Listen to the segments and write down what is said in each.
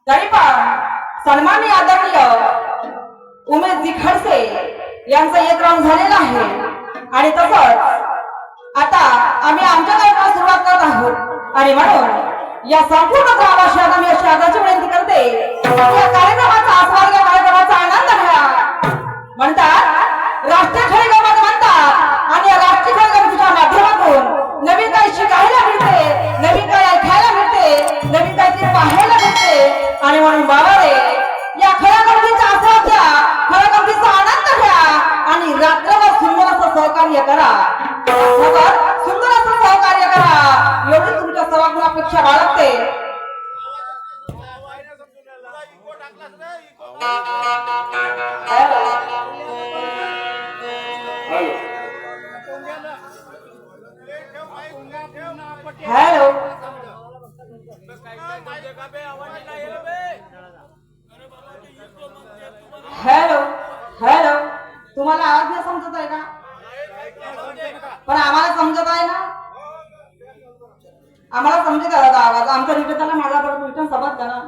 तरी पण सन्माननीय आदरणीय उमेशजी खडसे यांचं एक राऊंड झालेलं आहे आणि तसंच आता आम्ही आमच्या कार्यक्रमाला सुरुवात करत आहोत आणि म्हणून या संपूर्ण गावाशी मी अशी आदराची विनंती करते या कार्यक्रमाचा आस्वाद घ्या, कार्यक्रमाचा आनंद घ्या. म्हणतात राष्ट्रीय खेळ गमत म्हणतात आणि या राष्ट्रीय खेळ गमतीच्या माध्यमातून नवीन काही शिकायला मिळते, नवीन काही ऐकायला मिळते, नवीन काहीतरी पाहायला मिळते आणि म्हणून बाबा रे या खेळागमतीचा आस्वाद घ्या, खेळागमतीचा आनंद घ्या आणि रात्रभर सुंदर असं सहकार्य करा, सुंदर असं सहकार्य करा एवढी तुमच्या सर्वांना अपेक्षा बाळगते. हॅलो हॅलो हॅलो तुम्हाला आवाज नाही समजत आहे का? पण आम्हाला समजत आहे ना, आम्हाला समजत आहे दादा आवाज आमचा रिटर्न माझा रिटर्न समजत ना.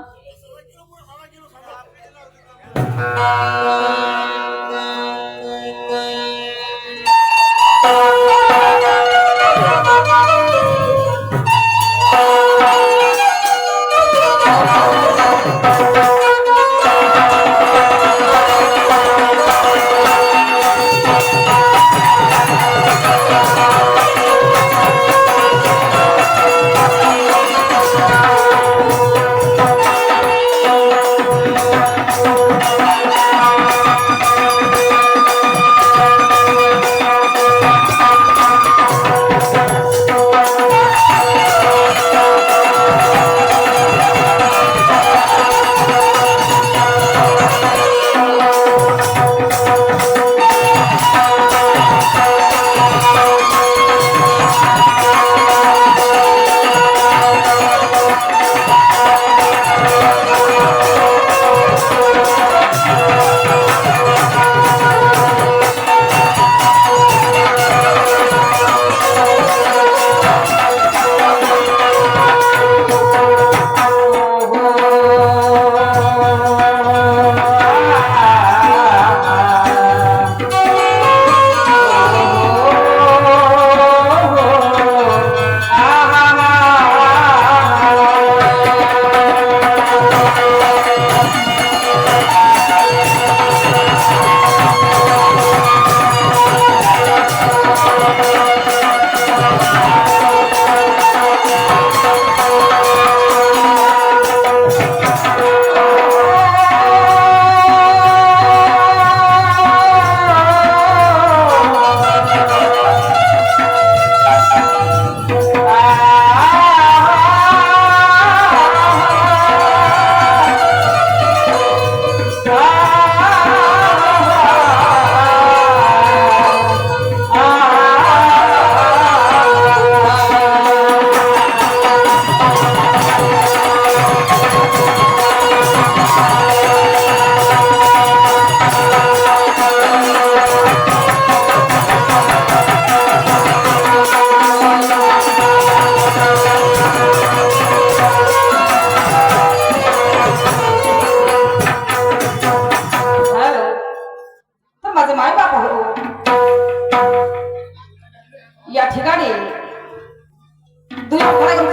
या ठिकाणी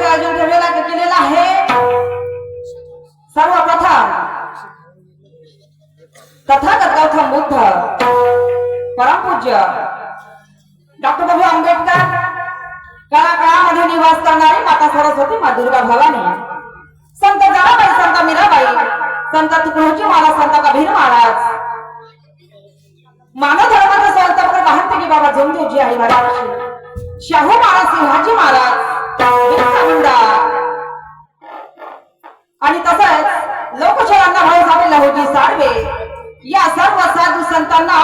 आयोजन केलेलं आहे. सर्वप्रथम तथागत गौतम बुद्ध परमपूज्य डॉक्टर बाबासाहेब आंबेडकर काळाकाळामध्ये निवास करणारी माता सरस्वती मा दुर्गा भवानी, संत जनाबाई, संत मीराबाई, संत तुकडोजी महाराज, संत कबीर महाराज, मानव धर्माचे संत महंत की बाबा जमदेवजी आई महाराज, शाहू महाराज, शिवाजी महाराज, बिरसा मुंडा आणि तसंच लोकशाहींना भाऊ झाले लहुजी साळवे, या सर्व साधू संतांना,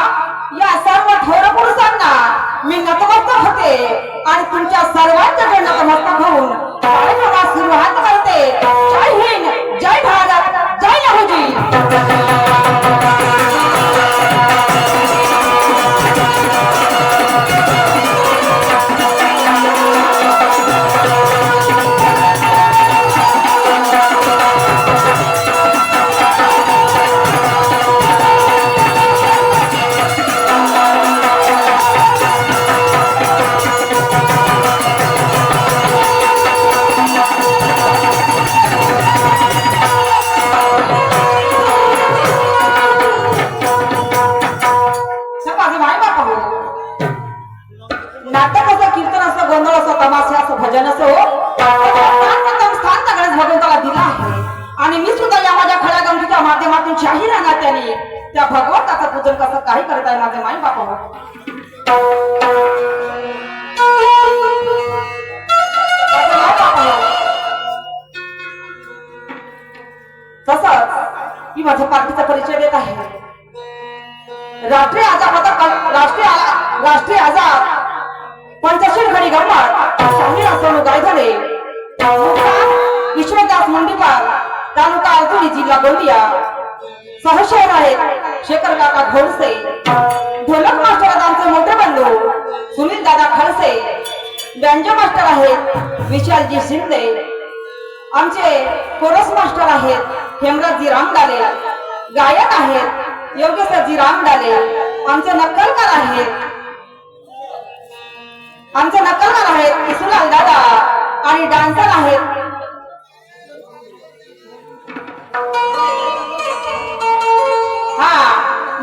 या सर्व थोर पुरुषांना मी नतमस्तक होते आणि तुमच्या सर्वांच्या नतमस्तक होऊन कार्यक्रमास सुरुवात करते. जय हिंद, जय भारत, जय लहुजी. गमतीच्या माध्यमातून शाही राहणार त्यांनी त्या भगवंताचं पूजन कसं काही करताय माझे माई बाप हो. तसंच मी माझ्या पार्टीचा परिचय देत आहे. राष्ट्रीय आझाद पंचशील घडी गंमत शाहीर असवणूक गायधने ईश्वरदास मुंडीपाल तालुका अर्जुनी जिल्हा गोंदिया सहशहर आहेत शेखर काका घोडसे ढोलक मास्टर आमचे मोठे बंधू सुनील दादा खडसे व्यंजन मास्टर आहेत विशालजी शिंदे आमचे कोरस मास्टर आहेत हेमराजजी रामडाले गायक आहेत योगेशजी रामडाले आमचे नक्कलकार आहेत किशोरलाल दादा आणि डान्सर आहेत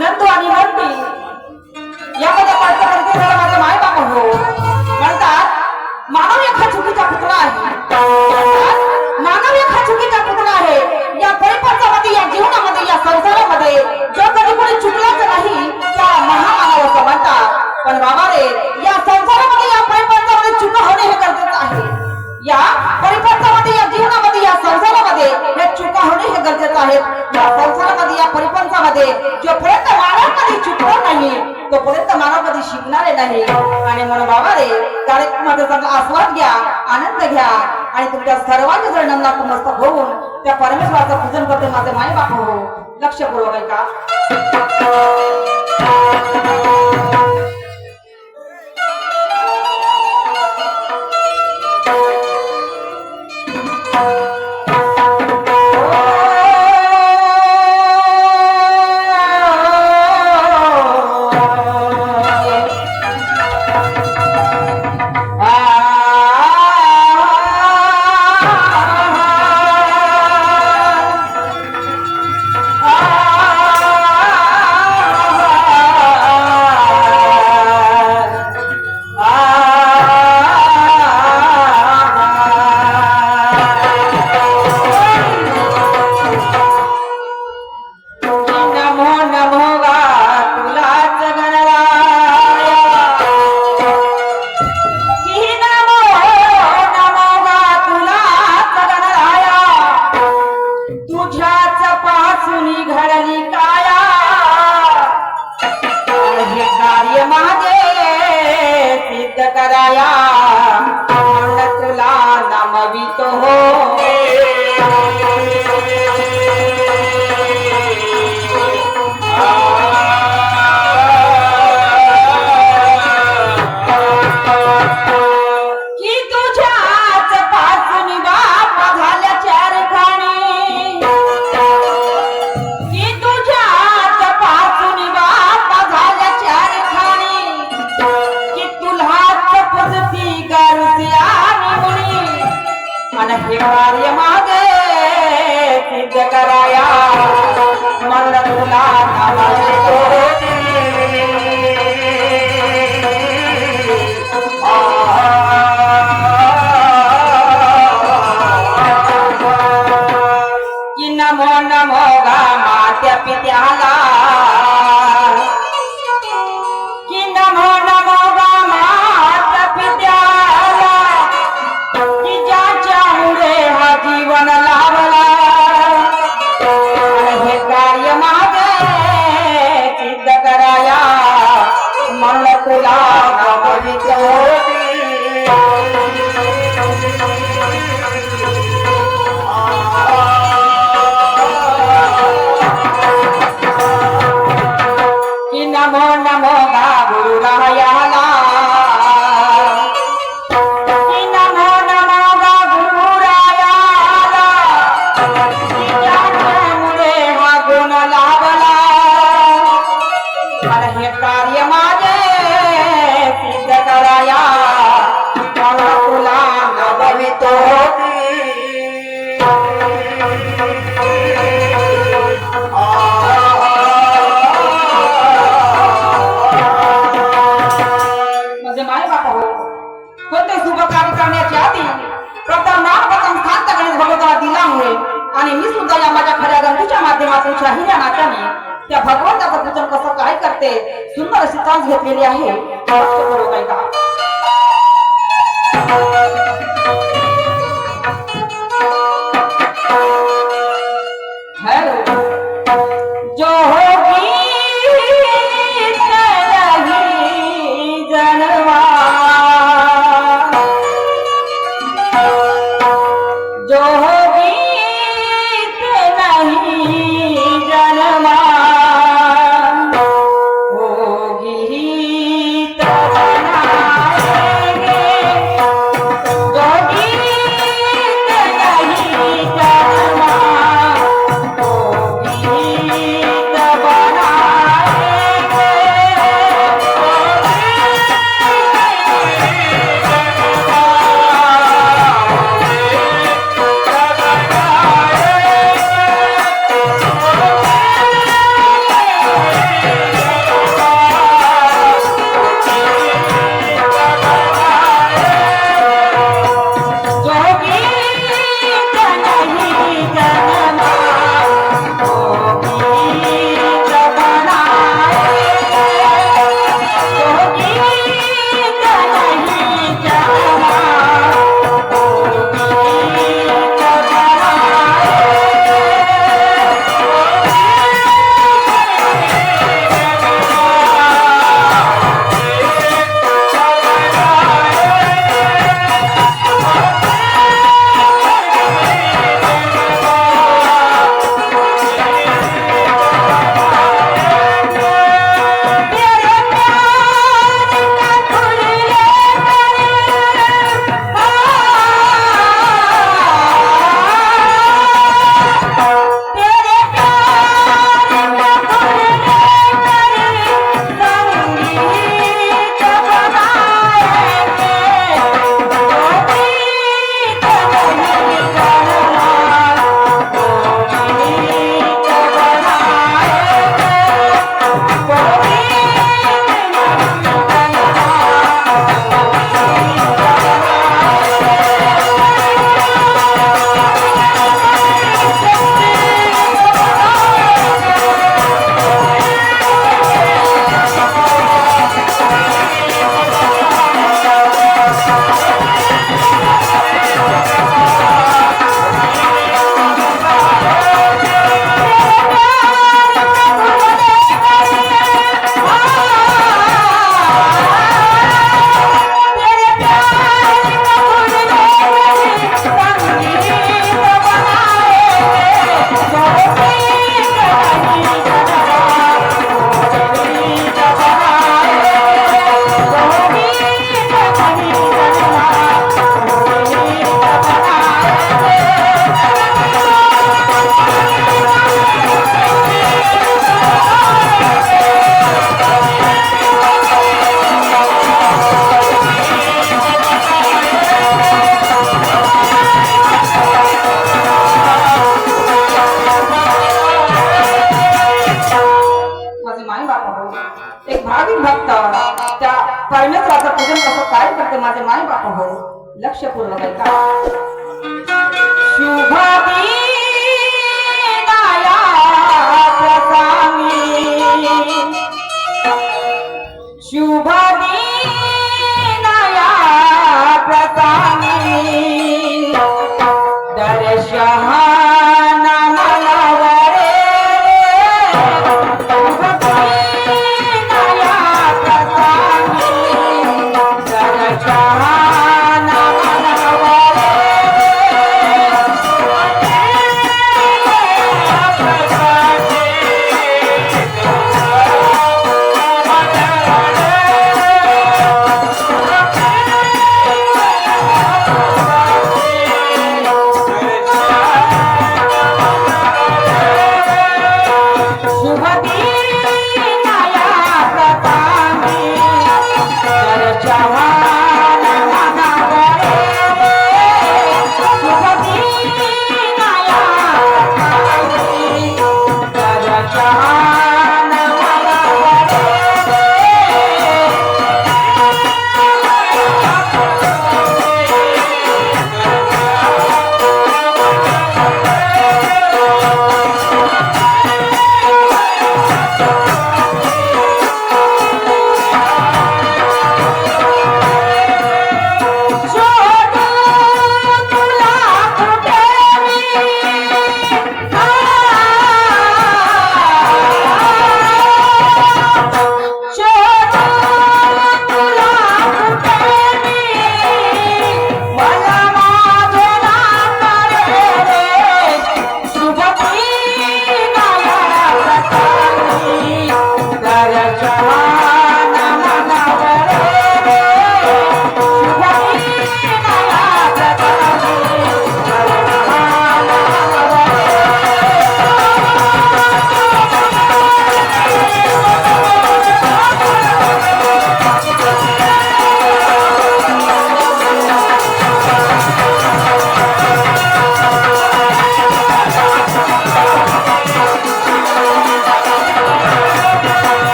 नंदू आणि मोठी यामध्ये पाठ्यक्रम माझे माय बाप हो म्हणतात मानव एक हा चुकीचा पुतळा आहे. मानव एक हा चुकीचा पुतळा आहे. या परिपंचामध्ये या जीवनामध्ये या संसारामध्ये जो कधी कोणी चुकलाच नाही त्या महामानव असं म्हणतात. पण बाबा रे या संसारामध्ये या परिपंचामध्ये चुका होणे हे गरजेचं आहे. या परिपंचामध्ये या जीवनामध्ये या संसारामध्ये हे चुका होणे हे गरजेचं आहे. या संसारामध्ये या परिपंचामध्ये जोपर्यंत मानव कधी चुकलो नाही तोपर्यंत मानव कधी शिकणारे नाही. आणि म्हणून बाबा रे कार्यक्रमाचा चांगला आस्वाद घ्या आनंद घ्या आणि तुमच्या सर्वांच्या चरणांना नतमस्तक होऊन त्या परमेश्वराचं पूजन करते माझे माय बाप हो. लक्षपूर्वक ऐका. आणि मी सुद्धा या माझ्या खऱ्या गंधीच्या माध्यमातून शाहीर या नात्याने त्या भगवंताचं पूजन कसं काय करते सुंदर अशी तास घेतलेली आहे बरोबर का जो होगी नहीं जनवा जो होगी नहीं जनवा होगी तो बनाएंगे जो गीत नहीं जनवा एक भाविक भक्त त्या परमेश्वराचं पूजन कसं काय करते माझे माय बाप हो लक्षपूर्वक ऐका शुभदीनाया प्रसामी दर्शहाना मनवरे शुभदीनाया प्रसामी दर्शहाना मनवरे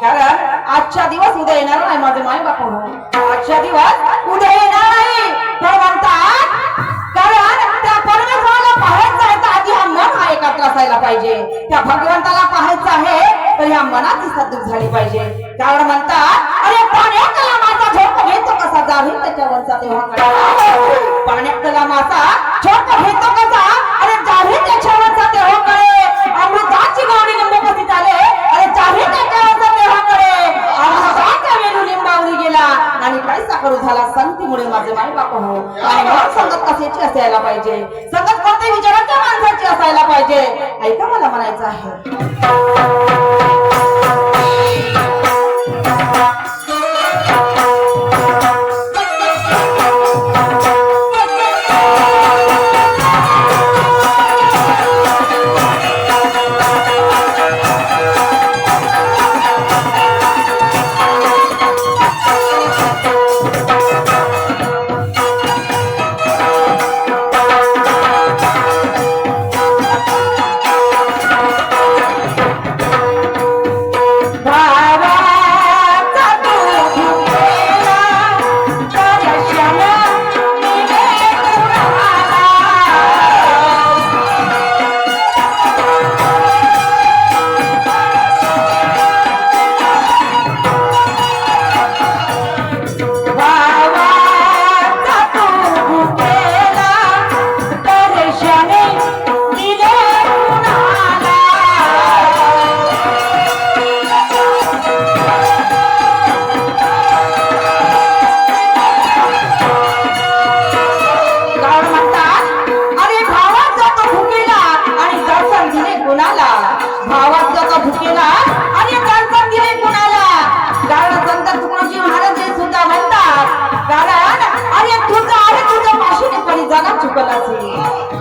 कारण आजच्या दिवस उद्या येणार नाही माझे माय बाप हो. आजच्या दिवस उद्या येणार नाही तर म्हणतात कारण त्या परमेश्वराला पाहायचं आहे तर आधी हा मन हा एकाग्र असायला पाहिजे. त्या भगवंताला पाहायचं आहे तर या मनाची सद्बुद्धी झाली पाहिजे. कारण म्हणतात अरे पाण्यातला मासा झोप घेतो कसा जावी त्याच्यावरचा तेव्हा कळे. पाण्यातला मासा झोप घेतो कसा अरे जावी त्याच्यावरचा तेव्हा कळे. अमृताची गोडी लिंबू झाले अरे जावी त्याच्यावरचा तेव्हा कळे. अमृताचा वेणू लिंबावरी गेला आणि काय साखरू झाला संगतीमुळे माझे माय बाप हो. आणि मग संगत कशाची असायला पाहिजे, संगत कोणत्या विचाराच्या माणसाची असायला पाहिजे. ऐका मला म्हणायचं आहे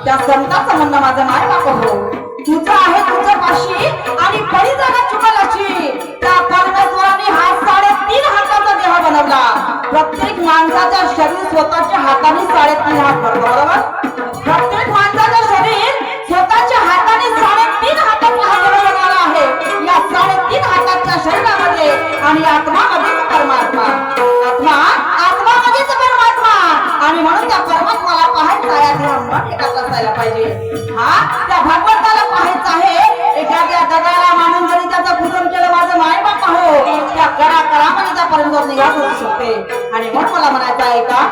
त्या संताचं म्हणणं माझं माय बाप हो. तुझं आहे तुझं पाशी आणि पडी जागा चुकलाची. त्या परमेश्वराने हा 3.5 हाताचा देह बनवला. प्रत्येक माणसाचं शरीर स्वतःच्या हाताने 3.5 हात करतो बरोबर. प्रत्येक माणसाचं शरीर स्वतःच्या हाताने 3.5 हाताचा हा देह बनवला आहे. या 3.5 हाताच्या शरीरामध्ये आणि आत्मामध्ये परमात्मा, आत्मा मध्येच परमात्मा. आणि म्हणून त्या परमात्माला पाहायचं आहे मन एकाग्र असायला पाहिजे. हा त्या भगवंताला पाहायचं आहे. एखाद्या दगडाला मानून जरी त्याचं पूजन केलं माझं माय बाप हो त्या करामध्ये त्या परमेश्वर निघा करू शकते. आणि मग मला म्हणायचं आहे का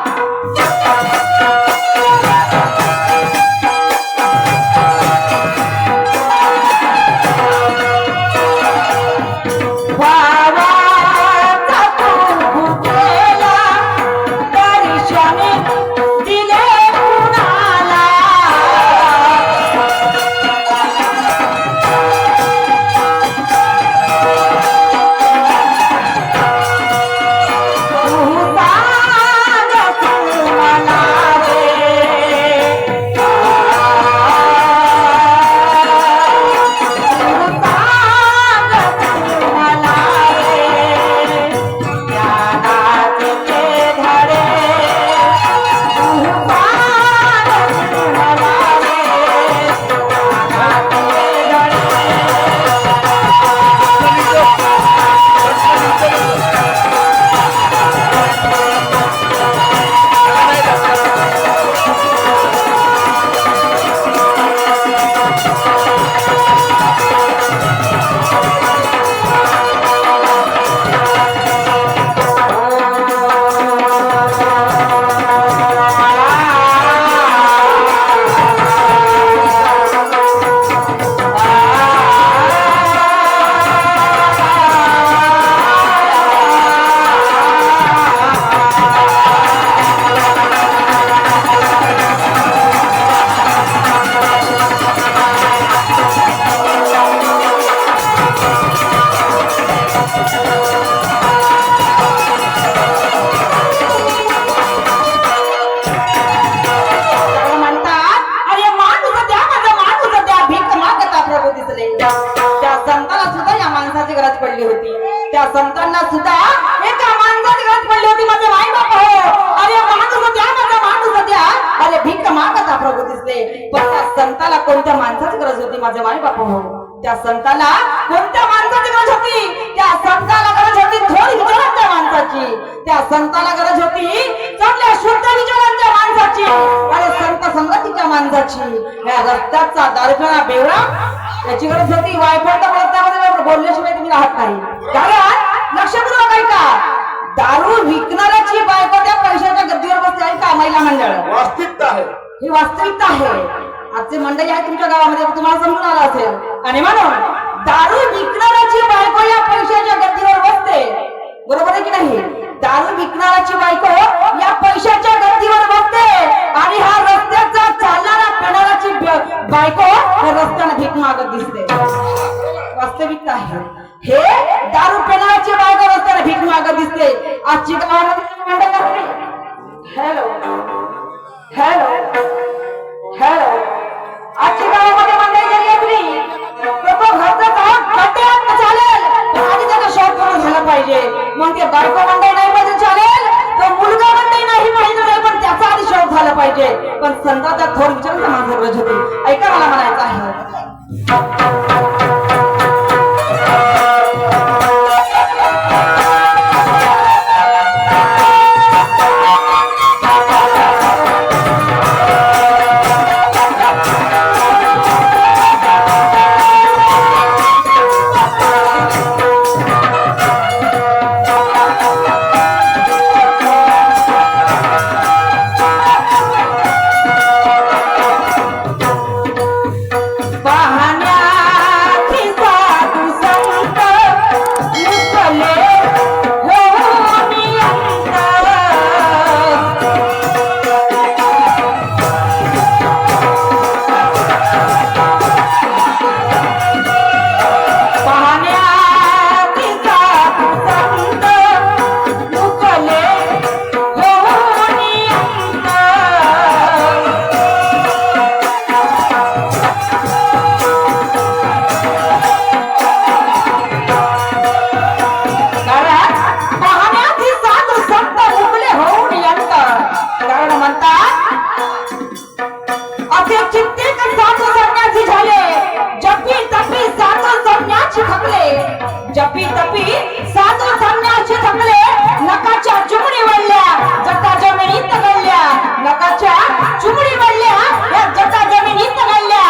पडली होती. त्या संतांना सुद्धा एका माणसाची गरज पडली होती. माझे माय बाप हो, अरे माणूस द्या, माझा माणूस द्या, अरे भीक मागता प्रभू दिसले. पण त्या संताला कोणत्या माणसाची गरज होती माझे माय बाप हो. त्या संताला कोणत्या माणसाची गरज होती. त्या संताला गरज होती थोडी विचारांच्या माणसाची, त्या संताला गरज होती चांगल्या शुद्ध विचारांच्या माणसाची आणि संत संगतीच्या माणसाची. या रस्त्याचा दारखाना बेवडा याची गरज होती. वायफळ तर रस्त्यामध्ये बोलल्याशिवाय तुम्ही राहत नाही. कारण लक्षपूर्वक ऐका, दारू विकणाऱ्याची बायको त्या पैशाच्या गद्दीवर बसते आहे का महिला मंडळ? वास्तविकता आहे ही वास्तविकता आहे. आजचे मंडळी आहे तुमच्या गावामध्ये तुम्हाला समजून आलं असेल. आणि म्हणून दारू विकणाऱ्याची बायको या पैशाच्या गद्दीवर बसते, बरोबर आहे की नाही? दारू विकणाऱ्याची बायको या पैशाच्या गद्दीवर बसते आणि हा रस्त्याचा चालणारा पिणाऱ्याची बायको रस्त्याने भीक मागत दिसते. वास्तविकता आहे. हे दारू पिणाऱ्याची बायको रस्त्याने भीक मागत दिसते. आजची गावामध्ये हॅलो हॅलो हॅलो आजची गावामध्ये मंडळी जरी असली तर तो घरचं काम खड्ड्यात चालेल आणि त्याचा शॉक करून झाला पाहिजे. मग ते बायको मंडळी नाही पाहिजे चालेल, तो मुलगा मंडळी नाही पाहिजे नाही, पण त्याचा आधी शॉक झाला पाहिजे. पण संताचा थोर विचार माझं गरज होती. ऐका मला म्हणायचं आहे, जपी तपी साधू संन्यासी थकले, नकाच्या चुमडी वळल्या जटा जमिनीत गळल्या, नकाच्या चुमडी वळल्या या जटा जमिनीत गळल्या.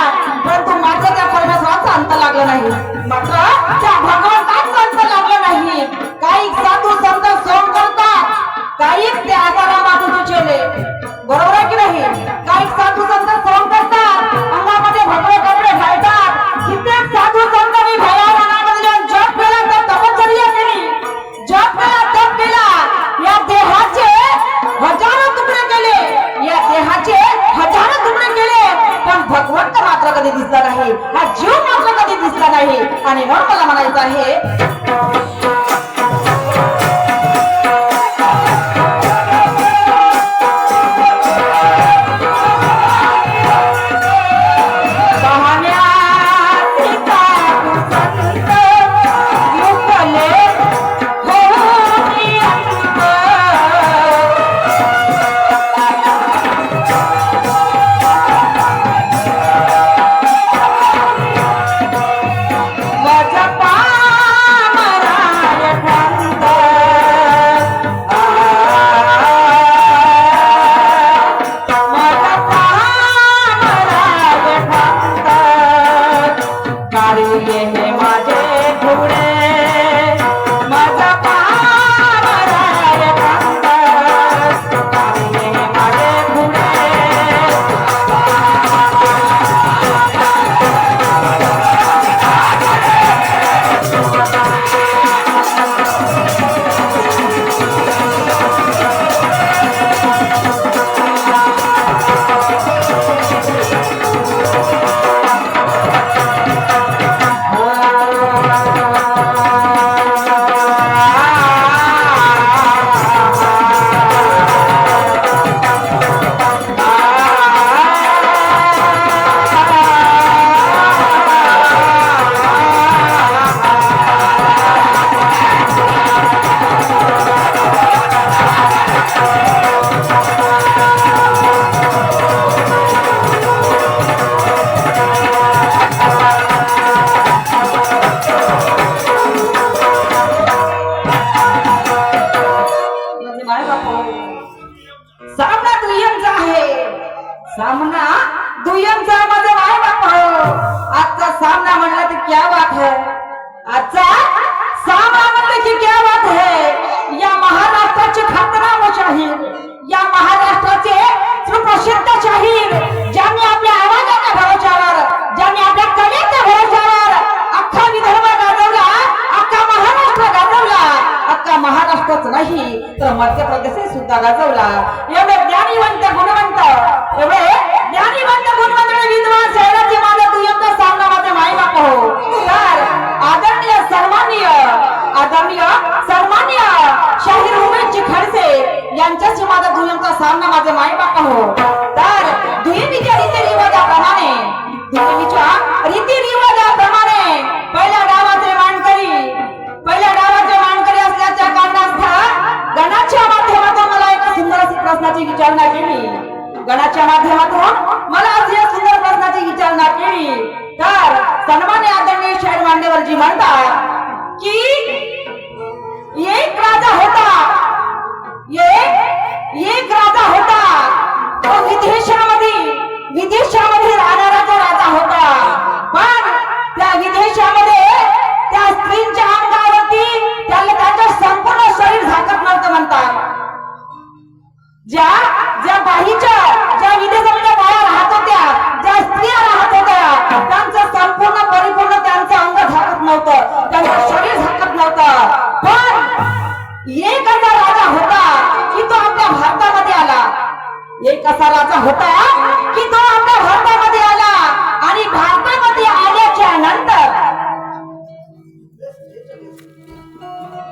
परंतु मात्र त्या परमेश्वराचा अंत लागला नाही, मात्र त्या भगवंताचा अंत लागला नाही. काही साधू संत सोंग करतात, काही त्या आजारामातून चेले, बरोबर आहे की नाही? काही साधू संत सोंग करतात, अंगामध्ये भगवे कपडे घालतात. कित्येक साधू संतांनी भयावनामध्ये जप केला, तर तपश्चर्या केली, जप केला, तप केला, या देहाचे हजारो तुकडे केले, या देहाचे हजारो तुकडे केले, पण भगवंत मात्र कधी दिसला नाही, हा जीव मात्र कधी दिसला नाही. आणि म्हणून मला म्हणायचं आहे, माझा पामरा दुय्यमचा आहे सामना दुय्यमचा माझा माय बाप आजचा सामना म्हणला तर क्या बात है आजचा सामना म्हणलं की क्या बात है या महाराष्ट्राचे ख्यातनाम शाहीर या महाराष्ट्राचे सुप्रसिद्ध शाहीर ज्यांनी आपल्या आवाजाच्या भरोशावर ज्यांनी आपल्या कलेच्या भरोशावर अख्खा विदर्भ गाजवला अख्खा महाराष्ट्र गाजवला अख्खा महाराष्ट्रच नाही तर मध्य प्रदेश सुद्धा गाजवला एवढे ज्ञानीवंत गुणवंत एवढे ज्ञानीवंत गुणवंत विद्वान शहराचे माझा तू एकदा सामना माझे माई बाप हो तर आदरणीय सन्माननीय शाहीर उमेशजी खडसे यांच्याशी माझा दुय्यमचा सामना माझे माई बाप हो तर दुय्यमीच्या रीतिरिवाजाप्रमाणे पहिल्या डावाचे मानकरी असल्याच्या कारणास्तव गणाच्या माध्यमातून मला एका सुंदर अशी प्रश्नाची विचारणा केली गणाच्या माध्यमातून मला अशी एक सुंदर प्रश्नाची विचारणा केली तर सन्मान्य आदरणीय शाहीर मान्यवरजी म्हणतात की एक राजा होता तो विदेशामध्ये राहणारा तो राजा होता पण त्या विदेशामध्ये त्या स्त्रीच्या अंगावरती त्याला त्याचं संपूर्ण शरीर झाकत नव्हतं म्हणतात ज्या विदेशामध्ये बाया राहत होत्या ज्या स्त्रिया राहत होत्या त्यांचं संपूर्ण परिपूर्ण त्यांचं अंग झाकत नव्हतं त्यांचं शरीर झाकत नव्हतं पण एक असा राजा होता की तो आपल्या भारतामध्ये आला एक असा राजा होता की तो आपल्या भारतामध्ये आला आणि भारतामध्ये आल्याच्या नंतर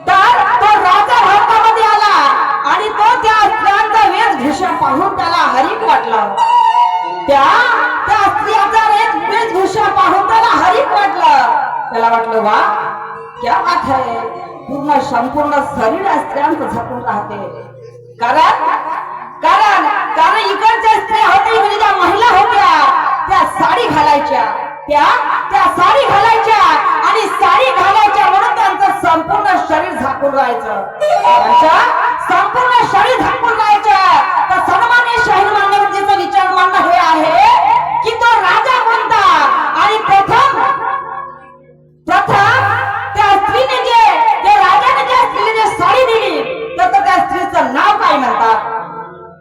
तर तो राजा भारतामध्ये आला आणि तो त्या स्त्रियांचा वेशभूषा पाहून त्याला हरिक वाटलं त्या स्त्रियांचा वेशभूषा पाहून त्याला हरिक वाटलं त्याला वाटलं वा क्या बात है पूर्ण संपूर्ण शरीर स्त्रियांचं झाकून राहते कारण इकडच्या स्त्रिया होत्या इकडे ज्या महिला होत्या त्या साडी घालायच्या त्या साडी घालायच्या आणि साडी घालायच्या म्हणून त्यांचं संपूर्ण शरीर झाकून राहायचं संपूर्ण शरीर झाकून राहायचं तर सन्मान्य शाहीर मान्यवरजीचा विचार मानणं हे आहे की तो राजा कोणता आणि प्रथम त्या स्त्रीने जे राजाने ज्या स्त्रीने साडी दिली तर त्या स्त्रीचं नाव काय म्हणतात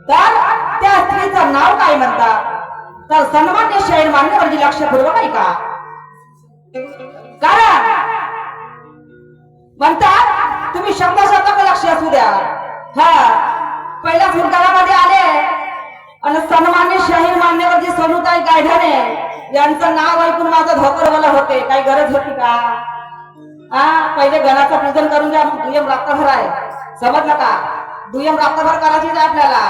तर त्या स्त्रीचं नाव काय म्हणतात तर सन्मान्य शाहीर मान्यवरजी लक्षपूर्वक ऐका कारण म्हणतात तुम्ही शब्दाकडे लक्ष असू द्या हा पहिल्या फुलकारामध्ये आले आणि सन्मान्य शाहीर मान्यवरजी सोनूताई गायधाने यांचं नाव ऐकून माझं धोकरवलं होते काही गरज होती का पहिले गणाचं पूजन करून द्या दुय्यम रात्रभर आहे समजलं का दुय्यम रात्रभर करायचीच आहे आपल्याला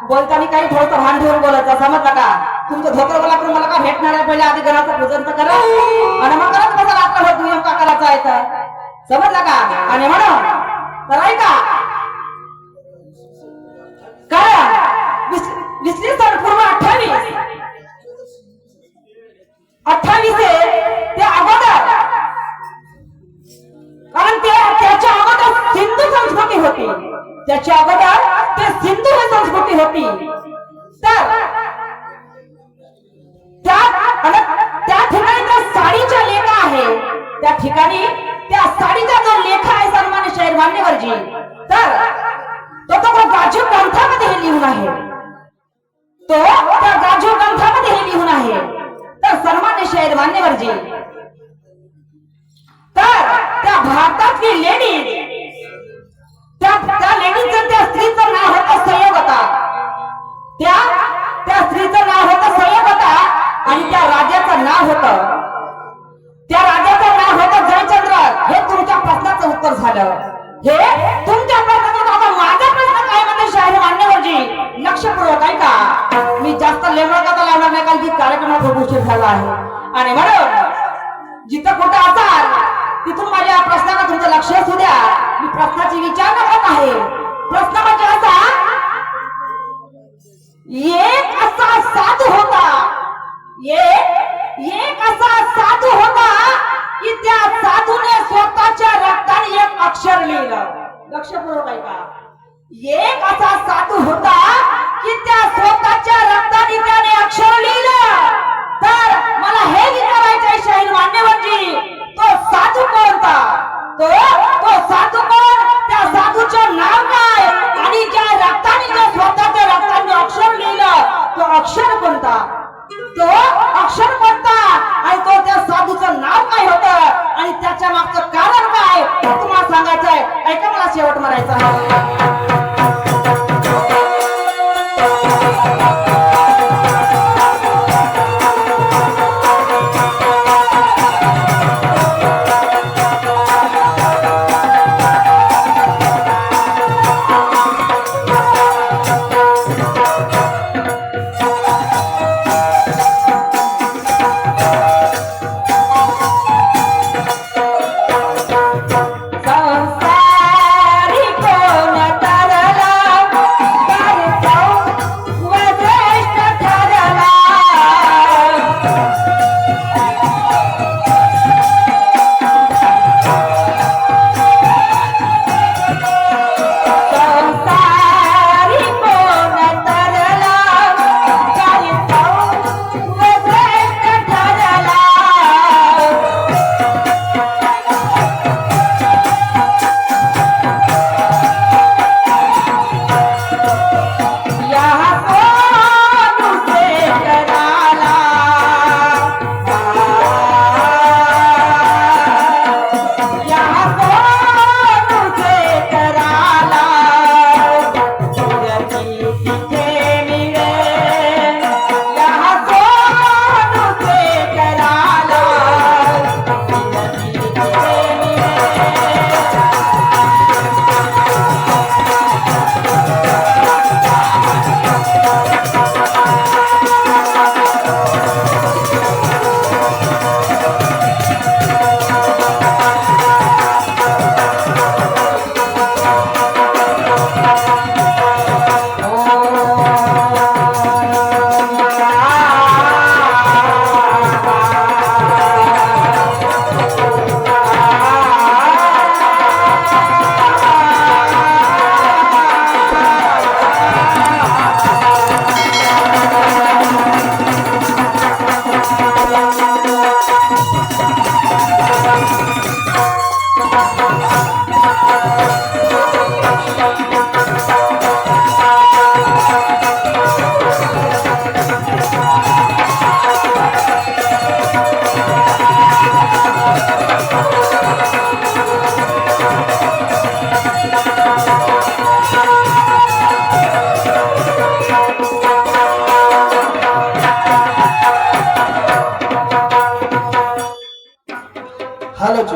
बोलताना काही थोडंसं भान ठेवून बोलायचं समजलं का तुमचं धोकरवला करून मला का भेटणार आहे पहिले आधी गणाचं पूजन तर करा आणि मग करत कसं रात्रभर दुय्यम का करायचं आहे तर समजलं का आणि म्हणून तर ऐका कारण विसली सन पूर्व 28 ते अगोदर कारण त्याच्या अगोदर सिंधू संस्कृती होती त्याच्या अगोदर ते सिंधू ही संस्कृती होती तर त्या ठिकाणी त्या साडीच्या लेखा आहे त्या ठिकाणी त्या साडीचा जो लेखा आहे सन्मान्य शाहीर मान्यवरजी तर तो गाजू ग्रंथामध्ये हे लिहून आहे तो त्या गाजू ग्रंथामध्ये हे लिहून आहे तर सन्मान्य शाहीर मान्यवरजी तर त्या भारतातली लेडीज त्या लेडीजचं त्या स्त्रीचं नाव होतं संयोगता त्या स्त्रीचं नाव होतं संयोगता आणि त्या राजाचं नाव होतं जयचंद्र हे तुमच्या प्रश्नाचं उत्तर झालं हे तुमच्या प्रश्नाचं आता माझा प्रश्न काय म्हणते शाहीर मान्यवरजी लक्षपूर्वक ऐका मी जास्त लेवडता लावणार नाही कारण की कार्यक्रमात खूप उशीर झाला आहे आणि म्हणून जिथं कुठं असाल तिथून माझ्या प्रश्नाला तुमचं लक्ष असू द्या मी प्रश्नाची विचारणा करत आहे प्रश्न म्हणजे असा एक असा साधू होता की त्या साधूने स्वतःच्या रक्ताने एक अक्षर लिहिलं लक्षपूर्वक ऐका एक असा साधू होता की त्या स्वतःच्या रक्ताने त्याने अक्षर लिहिलं, तर मला हे विचारायचंय शाहीर मान्यवरजी, तो साधू कोणता? तो साधू कोण? त्या साधूचं नाव काय? आणि ज्या रक्ताने, ज्या स्वतःच्या रक्ताने अक्षर लिहिलं, तो अक्षर कोणता? तो अक्षर कोणता? आणि तो त्या साधूचं नाव काय होतं? आणि त्याच्या मागचं कारण काय? तुम्हाला सांगायचंय. ऐका, मला शेवट म्हणायचा आहे. हालच